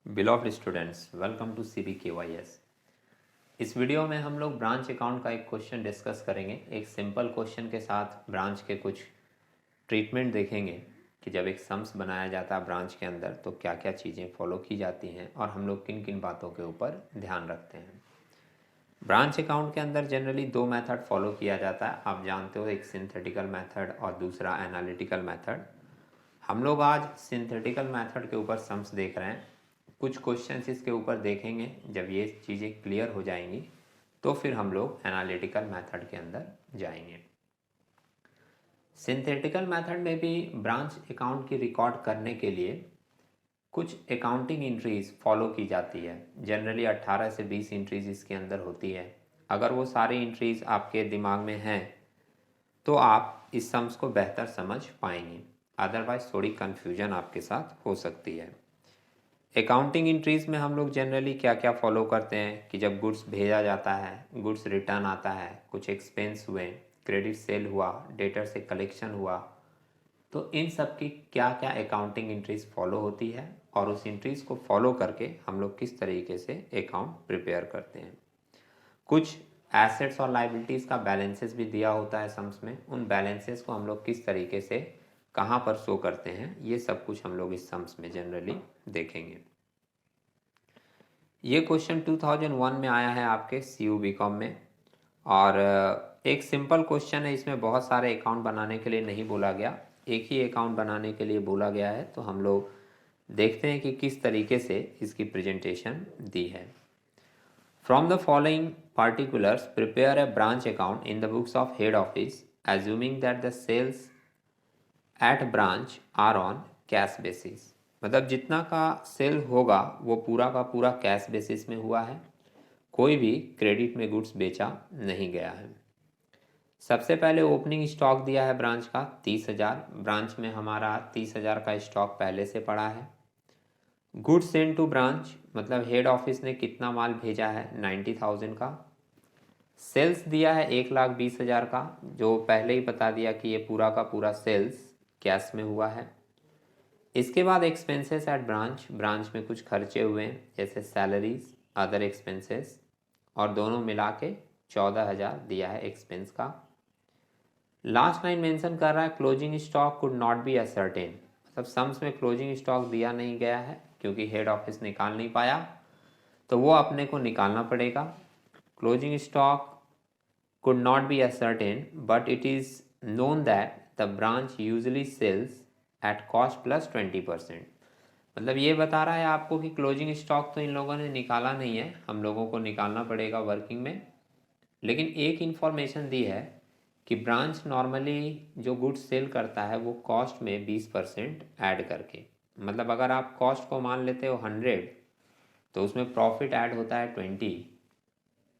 बिलॉव्ड students, welcome to CBKYS। इस video में हम लोग ब्रांच अकाउंट का एक क्वेश्चन डिस्कस करेंगे। एक सिंपल क्वेश्चन के साथ ब्रांच के कुछ ट्रीटमेंट देखेंगे कि जब एक सम्स बनाया जाता है ब्रांच के अंदर तो क्या क्या चीज़ें फॉलो की जाती हैं और हम लोग किन किन बातों के ऊपर ध्यान रखते हैं। ब्रांच अकाउंट के अंदर जनरली दो मेथड फॉलो किया जाता है, आप जानते हो, एक सिंथेटिकल मेथड और दूसरा एनालिटिकल मेथड। हम लोग आज सिंथेटिकल मेथड के ऊपर सम्स देख रहे हैं। कुछ क्वेश्चंस इसके ऊपर देखेंगे। जब ये चीज़ें क्लियर हो जाएंगी तो फिर हम लोग एनालिटिकल मेथड के अंदर जाएंगे। सिंथेटिकल मेथड में भी ब्रांच अकाउंट की रिकॉर्ड करने के लिए कुछ अकाउंटिंग एंट्रीज फॉलो की जाती है। जनरली 18 से 20 एंट्रीज इसके अंदर होती है। अगर वो सारी एंट्रीज आपके दिमाग में हैं तो आप इस सम्स को बेहतर समझ पाएंगे, अदरवाइज थोड़ी कन्फ्यूजन आपके साथ हो सकती है। अकाउंटिंग एंट्रीज में हम लोग जनरली क्या क्या फॉलो करते हैं कि जब गुड्स भेजा जाता है, गुड्स रिटर्न आता है, कुछ एक्सपेंस हुए, क्रेडिट सेल हुआ, डेटर से कलेक्शन हुआ, तो इन सब की क्या क्या अकाउंटिंग एंट्रीज फॉलो होती है और उस एंट्रीज को फॉलो करके हम लोग किस तरीके से अकाउंट प्रिपेयर करते हैं। कुछ एसेट्स और लाइबिलिटीज़ का बैलेंसेस भी दिया होता है सम्स में। उन बैलेंसेस को हम लोग किस तरीके से कहाँ पर शो करते हैं, ये सब कुछ हम लोग इस सम्स में जनरली देखेंगे। ये क्वेश्चन 2001 में आया है आपके CU/BCom में और एक सिंपल क्वेश्चन है। इसमें बहुत सारे अकाउंट बनाने के लिए नहीं बोला गया, एक ही अकाउंट बनाने के लिए बोला गया है। तो हम लोग देखते हैं कि किस तरीके से इसकी प्रेजेंटेशन दी है। From the following particulars prepare a branch account in the books of head office assuming that the sales at branch are on cash basis। मतलब जितना का सेल होगा वो पूरा का पूरा कैश बेसिस में हुआ है, कोई भी क्रेडिट में गुड्स बेचा नहीं गया है। सबसे पहले ओपनिंग स्टॉक दिया है ब्रांच का 30,000। ब्रांच में हमारा 30,000 का स्टॉक पहले से पड़ा है। गुड्स सेंड टू ब्रांच मतलब हेड ऑफिस ने कितना माल भेजा है, 90,000 का। सेल्स दिया है 1,20,000 का, जो पहले ही बता दिया कि ये पूरा का पूरा सेल्स कैश में हुआ है। इसके बाद एक्सपेंसेस एट ब्रांच, ब्रांच में कुछ खर्चे हुए हैं जैसे सैलरीज, अदर एक्सपेंसेस, और दोनों मिला के 14,000 दिया है एक्सपेंस का। लास्ट लाइन मेंशन कर रहा है closing stock could not be ascertain, मतलब सम्स में क्लोजिंग स्टॉक दिया नहीं गया है क्योंकि हेड ऑफिस निकाल नहीं पाया, तो वो अपने को निकालना पड़ेगा। Closing stock could not be ascertained, but it is known that the branch usually sells at cost plus 20%। मतलब ये बता रहा है आपको कि क्लोजिंग स्टॉक तो इन लोगों ने निकाला नहीं है, हम लोगों को निकालना पड़ेगा वर्किंग में। लेकिन एक इन्फॉर्मेशन दी है कि ब्रांच नॉर्मली जो गुड्स सेल करता है वो कॉस्ट में 20% ऐड करके, मतलब अगर आप कॉस्ट को मान लेते हो 100 तो उसमें प्रॉफिट ऐड होता है 20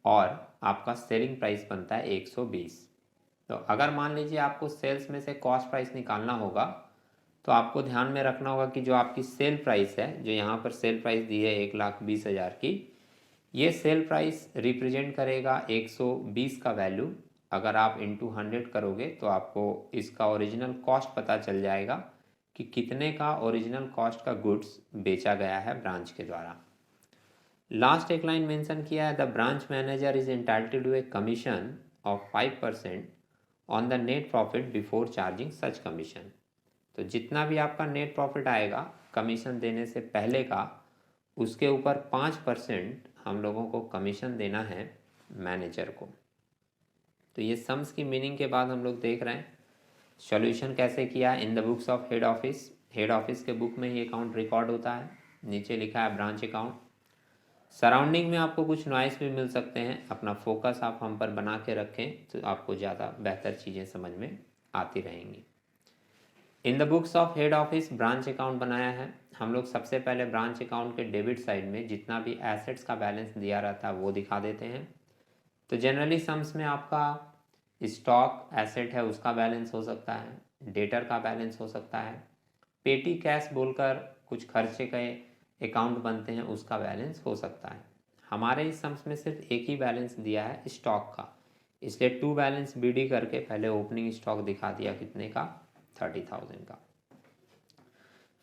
और आपका सेलिंग प्राइस बनता है 120। तो अगर मान लीजिए आपको सेल्स में से कॉस्ट प्राइस निकालना होगा तो आपको ध्यान में रखना होगा कि जो आपकी सेल प्राइस है, जो यहाँ पर सेल प्राइस दी है 1,20,000 की, ये सेल प्राइस रिप्रेजेंट करेगा 120 का वैल्यू। अगर आप इंटू 100 करोगे तो आपको इसका ओरिजिनल कॉस्ट पता चल जाएगा कि कितने का ओरिजिनल कॉस्ट का गुड्स बेचा गया है ब्रांच के द्वारा। लास्ट एक लाइन मेंशन किया है, the branch manager is entitled to a commission of 5% on the net profit before charging such commission. तो जितना भी आपका नेट प्रॉफिट आएगा कमीशन देने से पहले का, उसके ऊपर 5% हम लोगों को कमीशन देना है मैनेजर को। तो ये सम्स की मीनिंग के बाद हम लोग देख रहे हैं सॉल्यूशन कैसे किया है। In the books of head office, head office के बुक में ही अकाउंट रिकॉर्ड होता है। नीचे लिखा है ब्रांच अकाउंट। सराउंडिंग में आपको कुछ नॉइस भी मिल सकते हैं, अपना फोकस आप हम पर बना के रखें तो आपको ज़्यादा बेहतर चीज़ें समझ में आती रहेंगी। In the books of head office branch account बनाया है हम लोग। सबसे पहले ब्रांच अकाउंट के डेबिट साइड में जितना भी एसेट्स का बैलेंस दिया रहता है वो दिखा देते हैं। तो जनरली सम्स में आपका स्टॉक एसेट है उसका बैलेंस हो सकता है, डेटर का बैलेंस हो सकता है, पेटी कैश बोलकर कुछ खर्चे के अकाउंट बनते हैं उसका बैलेंस हो सकता है। हमारे इस सम्स में सिर्फ एक ही बैलेंस दिया है स्टॉक का, इसलिए टू बैलेंस BD करके पहले ओपनिंग स्टॉक दिखा दिया कितने का, 30,000 का।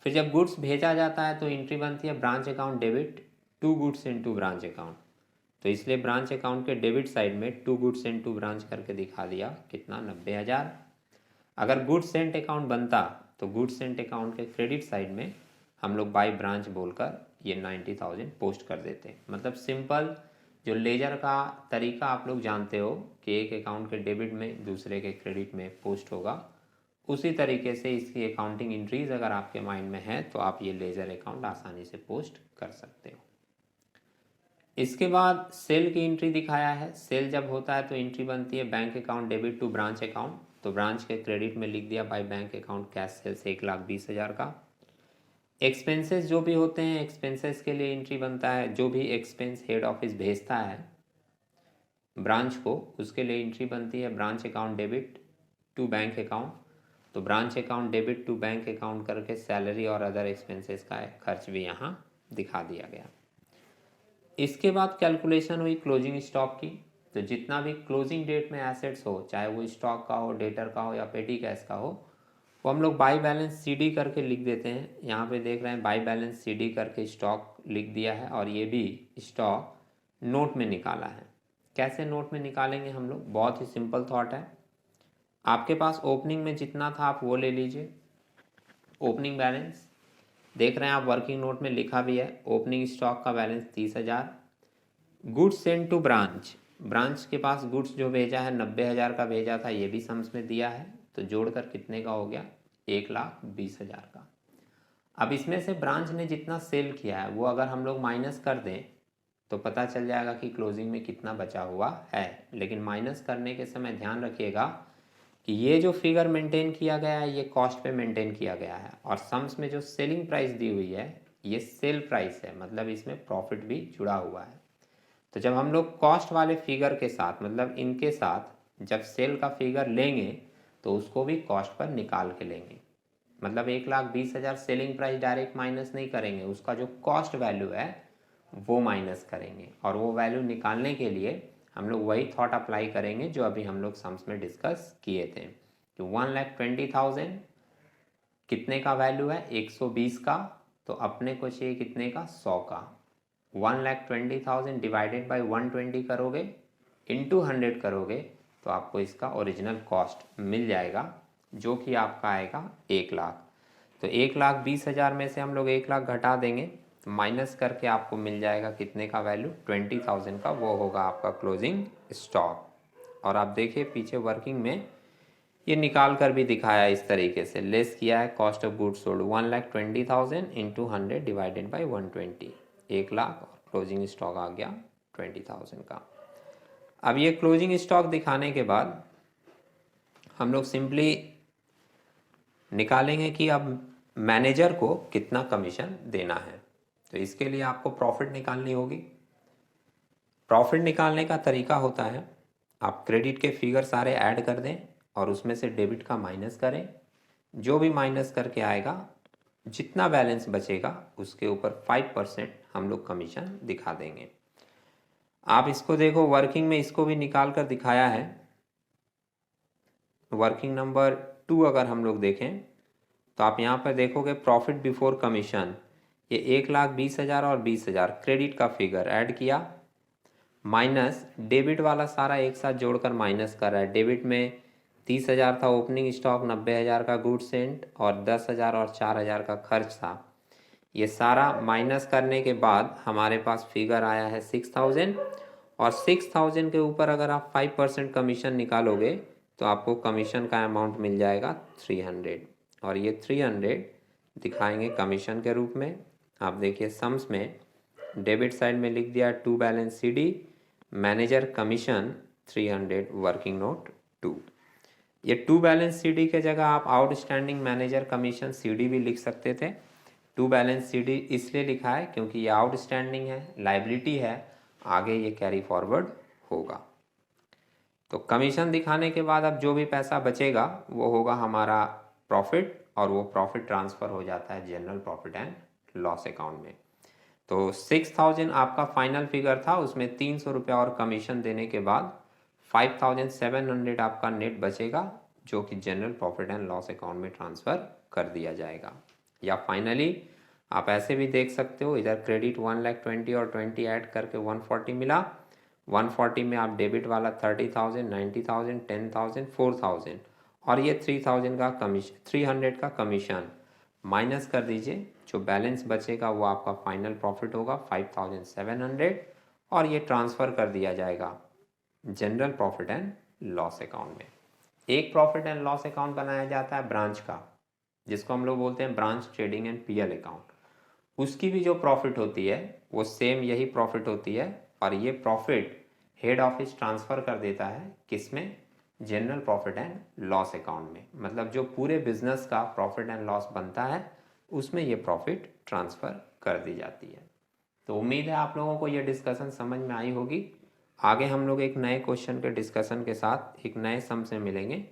फिर जब गुड्स भेजा जाता है तो एंट्री बनती है branch account debit to goods into branch account. तो इसलिए ब्रांच अकाउंट के डेबिट साइड में टू गुड्स इनटू ब्रांच करके दिखा दिया, कितना 90,000। अगर गुड्स सेंट अकाउंट बनता तो गुड्स सेंट अकाउंट के क्रेडिट साइड में हम लोग बाई ब्रांच बोलकर ये 90,000 पोस्ट कर देते। मतलब सिंपल जो लेजर का तरीका आप लोग जानते हो कि एक अकाउंट के डेबिट में दूसरे के क्रेडिट में पोस्ट होगा, उसी तरीके से इसकी अकाउंटिंग एंट्रीज अगर आपके माइंड में है तो आप ये लेजर अकाउंट आसानी से पोस्ट कर सकते हो। इसके बाद सेल की एंट्री दिखाया है। सेल जब होता है तो एंट्री बनती है bank account debit to branch account. तो ब्रांच के क्रेडिट में लिख दिया by bank account cash sales 1,20,000 का। एक्सपेंसेस जो भी होते हैं, एक्सपेंसेस के लिए एंट्री बनता है। जो भी एक्सपेंस हेड ऑफिस भेजता है ब्रांच को, उसके लिए एंट्री बनती है branch account debit to bank account. तो branch account debit to bank account करके सैलरी और अदर एक्सपेंसेस का खर्च भी यहाँ दिखा दिया गया। इसके बाद कैलकुलेशन हुई क्लोजिंग स्टॉक की। तो जितना भी क्लोजिंग डेट में एसेट्स हो, चाहे वो स्टॉक का हो, डेटर का हो या पेटी कैश का हो, वो हम लोग बाई बैलेंस सीडी करके लिख देते हैं। यहाँ पे देख रहे हैं बाई बैलेंस सीडी करके स्टॉक लिख दिया है और ये भी स्टॉक नोट में निकाला है। कैसे नोट में निकालेंगे हम लोग, बहुत ही सिंपल थॉट है। आपके पास ओपनिंग में जितना था आप वो ले लीजिए, ओपनिंग बैलेंस देख रहे हैं आप, वर्किंग नोट में लिखा भी है। ओपनिंग स्टॉक का balance 30,000। Goods send to branch, branch के पास गुड्स जो भेजा है 90,000 का भेजा था, ये भी सम्स में दिया है। तो जोड़कर कितने का हो गया, 1,20,000 का। अब इसमें से ब्रांच ने जितना सेल किया है वो अगर हम लोग माइनस कर दें तो पता चल जाएगा कि क्लोजिंग में कितना बचा हुआ है। लेकिन माइनस करने के समय ध्यान रखिएगा कि ये जो फिगर मेंटेन किया गया है ये कॉस्ट पे मेंटेन किया गया है, और सम्स में जो सेलिंग प्राइस दी हुई है ये सेल प्राइस है, मतलब इसमें प्रॉफिट भी जुड़ा हुआ है। तो जब हम लोग कॉस्ट वाले फिगर के साथ, मतलब इनके साथ जब सेल का फिगर लेंगे तो उसको भी कॉस्ट पर निकाल के लेंगे। मतलब 1,20,000 सेलिंग प्राइस डायरेक्ट माइनस नहीं करेंगे, उसका जो कॉस्ट वैल्यू है वो माइनस करेंगे। और वो वैल्यू निकालने के लिए हम लोग वही थॉट अप्लाई करेंगे जो अभी हम लोग सम्स में डिस्कस किए थे कि 1,20,000 कितने का वैल्यू है, 120 का। तो अपने को चाहिए कितने का, 100 का। 1,20,000 डिवाइडेड बाई 120 करोगे, इंटू 100 करोगे तो आपको इसका ओरिजिनल कॉस्ट मिल जाएगा, जो कि आपका आएगा 1,00,000। तो 1,20,000 में से हम लोग 1,00,000 घटा देंगे तो माइनस करके आपको मिल जाएगा कितने का वैल्यू, 20,000 का। वो होगा आपका क्लोजिंग स्टॉक। और आप देखिए पीछे वर्किंग में ये निकाल कर भी दिखाया इस तरीके से, लेस किया है cost of goods sold 1,20,000 into 100 divided by 120, 1,00,000, और क्लोजिंग स्टॉक आ गया 20,000 का। अब ये क्लोजिंग स्टॉक दिखाने के बाद हम लोग सिंपली निकालेंगे कि अब मैनेजर को कितना कमीशन देना है। तो इसके लिए आपको प्रॉफिट निकालनी होगी। प्रॉफिट निकालने का तरीका होता है, आप क्रेडिट के फिगर सारे ऐड कर दें और उसमें से डेबिट का माइनस करें। जो भी माइनस करके आएगा, जितना बैलेंस बचेगा उसके ऊपर 5% हम लोग कमीशन दिखा देंगे। आप इसको देखो, वर्किंग में इसको भी निकाल कर दिखाया है। वर्किंग नंबर 2 अगर हम लोग देखें तो आप यहाँ पर देखोगे प्रॉफिट बिफोर कमीशन, ये 1,20,000 और 20,000 क्रेडिट का फिगर ऐड किया, माइनस डेबिट वाला सारा एक साथ जोड़कर माइनस कर रहा है। डेबिट में 30,000 था ओपनिंग स्टॉक, 90,000 का गुड्स सेंट और 10,000 और 4,000 का खर्च था। ये सारा माइनस करने के बाद हमारे पास फिगर आया है 6,000, और 6,000 के ऊपर अगर आप 5% कमीशन निकालोगे तो आपको कमीशन का अमाउंट मिल जाएगा 300, और ये 300 दिखाएंगे कमीशन के रूप में। आप देखिए सम्स में डेबिट साइड में लिख दिया to balance C D, manager commission 300, working note 2। ये टू बैलेंस सीडी के जगह आप आउटस्टैंडिंग मैनेजर कमीशन सीडी भी लिख सकते थे। टू बैलेंस सीडी इसलिए लिखा है क्योंकि ये आउटस्टैंडिंग है, लाइबिलिटी है, आगे ये कैरी फॉरवर्ड होगा। तो कमीशन दिखाने के बाद अब जो भी पैसा बचेगा वो होगा हमारा प्रॉफिट, और वो प्रॉफिट ट्रांसफ़र हो जाता है general profit and loss account में। तो 6,000 आपका फाइनल फिगर था, उसमें 300 रुपया और कमीशन देने के बाद 5,700 आपका नेट बचेगा, जो कि general profit and loss account में ट्रांसफ़र कर दिया जाएगा। या फाइनली आप ऐसे भी देख सकते हो, इधर क्रेडिट 1,20,000 और 20 ऐड करके 140 मिला। 140 में आप डेबिट वाला 30,000, 90,000, 10,000, 4,000 और ये 3,000 का कमीशन, 300 का कमीशन माइनस कर दीजिए। जो बैलेंस बचेगा वो आपका फाइनल प्रॉफिट होगा 5,700 और ये ट्रांसफ़र कर दिया जाएगा general profit and loss account में। एक प्रॉफिट एंड लॉस अकाउंट बनाया जाता है ब्रांच का, जिसको हम लोग बोलते हैं branch trading and PL account. उसकी भी जो प्रॉफिट होती है वो सेम यही प्रॉफिट होती है और ये प्रॉफिट हेड ऑफिस ट्रांसफ़र कर देता है किसमें, general profit and loss account में। मतलब जो पूरे बिजनेस का प्रॉफिट एंड लॉस बनता है उसमें ये प्रॉफिट ट्रांसफ़र कर दी जाती है। तो उम्मीद है आप लोगों को ये डिस्कशन समझ में आई होगी। आगे हम लोग एक नए क्वेश्चन के डिस्कशन के साथ एक नए सम से मिलेंगे।